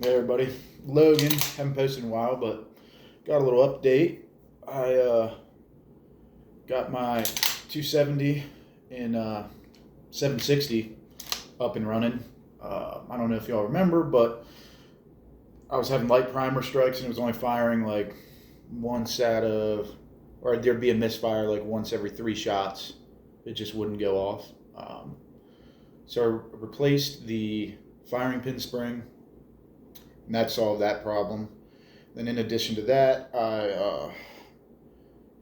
Hey everybody, Logan. Haven't posted in a while, but got a little update. I got my 270 and 760 up and running. I don't know if y'all remember, but I was having light primer strikes and it was only firing like once out of, or there'd be a misfire like once every 3 shots. It just wouldn't go off. So I replaced the firing pin spring, and that solved that problem. Then, in addition to that, I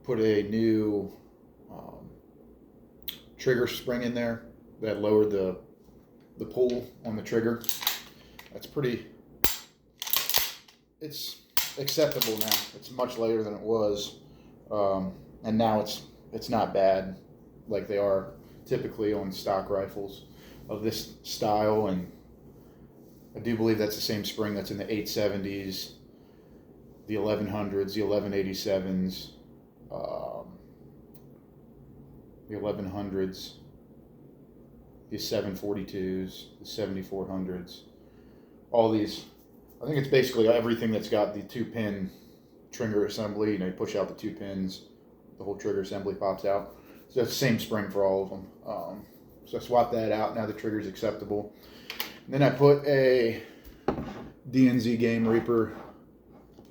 put a new um, trigger spring in there that lowered the pull on the trigger. That's pretty. It's acceptable now. It's much lighter than it was, and now it's not bad like they are typically on stock rifles of this style. And I do believe that's the same spring that's in the 870s, the 1100s, the 1187s, the 1100s, the 742s, the 7400s. All these, I think it's basically everything that's got the 2-pin trigger assembly. You push out the 2 pins, the whole trigger assembly pops out. So it's the same spring for all of them. So I swapped that out. Now the trigger's acceptable. And then I put a DNZ Game Reaper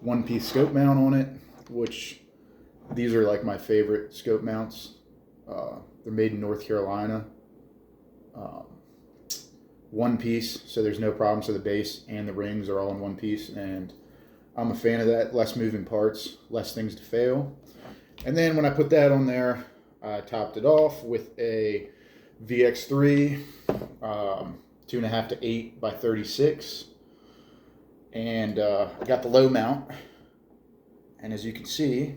1-piece scope mount on it, which these are like my favorite scope mounts. They're made in North Carolina. 1-piece, so there's no problem. So the base and the rings are all in 1 piece, and I'm a fan of that. Less moving parts, less things to fail. And then when I put that on there, I topped it off with a VX3, 2.5 to 8 by 36, and I got the low mount. And as you can see,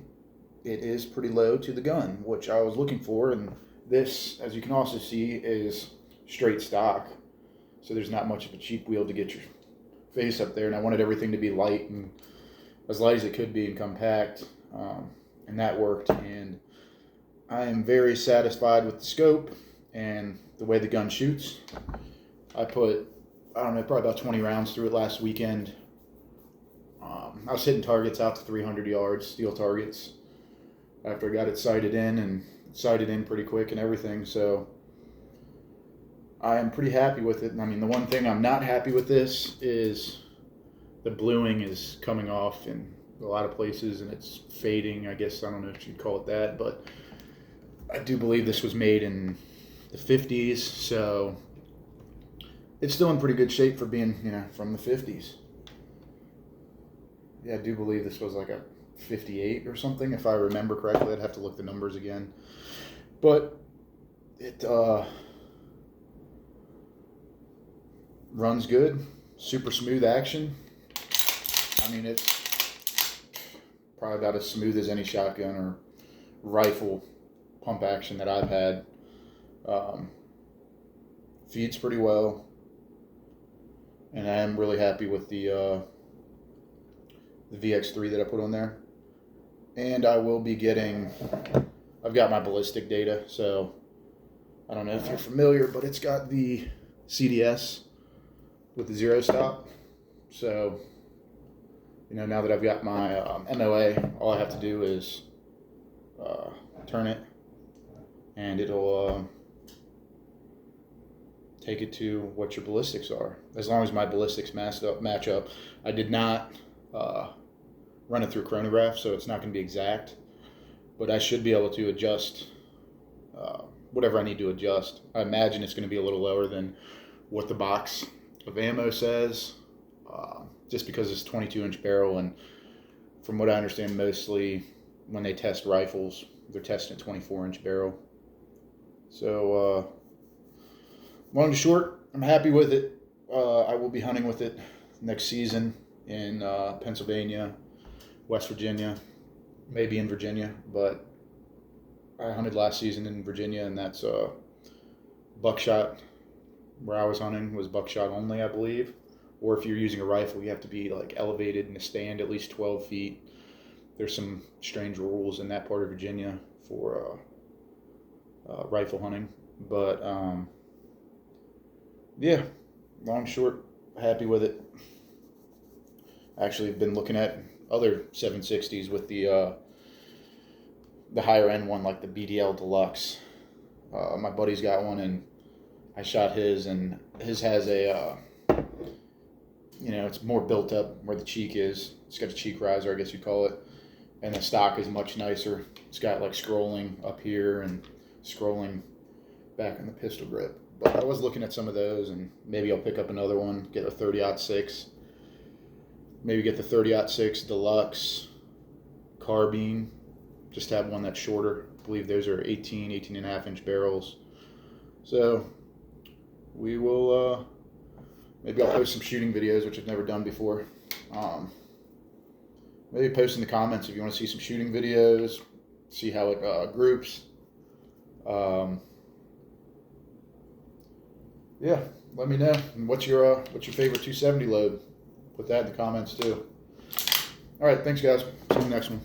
it is pretty low to the gun, which I was looking for. And this, as you can also see, is straight stock. So there's not much of a cheap wheel to get your face up there. And I wanted everything to be light and as light as it could be and compact. And that worked. And I am very satisfied with the scope and the way the gun shoots. I put, I don't know, probably about 20 rounds through it last weekend. I was hitting targets out to 300 yards, steel targets, after I got it sighted in, and sighted in pretty quick and everything. So I am pretty happy with it. I mean, the one thing I'm not happy with this is the bluing is coming off in a lot of places and it's fading. I guess, I don't know if you'd call it that, but I do believe this was made in the 50s, so it's still in pretty good shape for being, from the 50s. Yeah, I do believe this was like a 58 or something, if I remember correctly. I'd have to look the numbers again. But it runs good, super smooth action. I mean, it's probably about as smooth as any shotgun or rifle pump action that I've had. Feeds pretty well, and I am really happy with the VX3 that I put on there. And I will be getting, I've got my ballistic data, so I don't know if you're familiar, but it's got the CDS with the zero stop. So, now that I've got my MOA, all I have to do is turn it, and it'll take it to what your ballistics are, as long as my ballistics match up. I did not run it through chronograph, so it's not going to be exact, but I should be able to adjust whatever I need to adjust. I imagine it's going to be a little lower than what the box of ammo says, just because it's 22-inch barrel, and from what I understand, mostly when they test rifles, they're testing a 24-inch barrel. So long and short, I'm happy with it. I will be hunting with it next season in Pennsylvania, West Virginia, maybe in Virginia, but I hunted last season in Virginia, and that's buckshot. Where I was hunting was buckshot only, I believe. Or if you're using a rifle, you have to be like elevated in a stand at least 12 feet. There's some strange rules in that part of Virginia for rifle hunting, but yeah, long short, happy with it. Actually, I've been looking at other 760s with the higher end one, like the BDL Deluxe. My buddy's got one, and I shot his, and his has a, it's more built up where the cheek is. It's got a cheek riser, I guess you call it, and the stock is much nicer. It's got like scrolling up here and scrolling back in the pistol grip. But I was looking at some of those, and maybe I'll pick up another one, get a 30-06. Maybe get the 30-06 Deluxe carbine. Just have one that's shorter. I believe those are 18 and a half inch barrels. So we will, maybe I'll post some shooting videos, which I've never done before. Maybe post in the comments if you want to see some shooting videos, see how it groups. Yeah, let me know. And what's your favorite 270 load? Put that in the comments too. All right, thanks guys. See you in the next one.